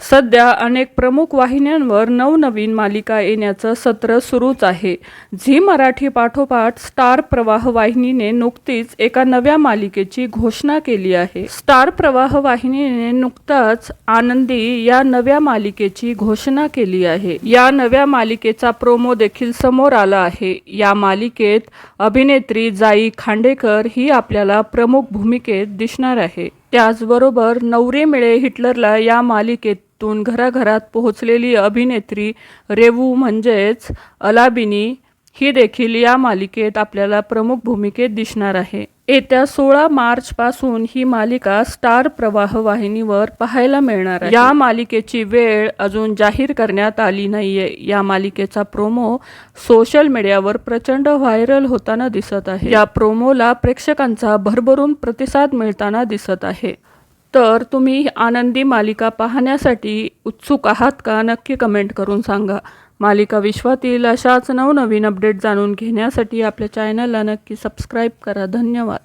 सध्या अनेक प्रमुख वाहिन्यांवर नवनवीन मालिका येण्याचं सत्र सुरूच आहे. झी मराठी पाठोपाठ स्टार प्रवाह वाहिनीने नुकतीच एका नव्या मालिकेची घोषणा केली आहे. स्टार प्रवाह वाहिनीने नुकताच आनंदी या नव्या मालिकेची घोषणा केली आहे. या नव्या मालिकेचा प्रोमो देखील समोर आला आहे. या मालिकेत अभिनेत्री जाई खांडेकर ही आपल्याला प्रमुख भूमिकेत दिसणार आहे. त्याचबरोबर नवरे मिळे हिटलरला या मालिकेतून घराघरात पोहोचलेली अभिनेत्री रेवू म्हणजेच अलाबिनी ही देखील या मालिकेत आपल्याला प्रमुख भूमिकेत दिसणार आहे. येत्या 16 मार्च पासून ही मालिका स्टार प्रवाह वाहिनीवर पाहायला मिळणार आहे. या मालिकेची वेळ अजून जाहीर करण्यात आली नाहीये. या मालिकेचा प्रोमो सोशल मीडियावर प्रचंड व्हायरल होताना दिसत आहे. या प्रोमोला प्रेक्षकांचा भरभरून प्रतिसाद मिळताना दिसत आहे. तर तुम्ही आनंदी मालिका पाहण्यासाठी उत्सुक आहात का? नक्की कमेंट करून सांगा. मालिका विश्वातील अशाच नवनवीन अपडेट जाणून घेण्यासाठी आपल्या चॅनलला नक्की सबस्क्राईब करा. धन्यवाद.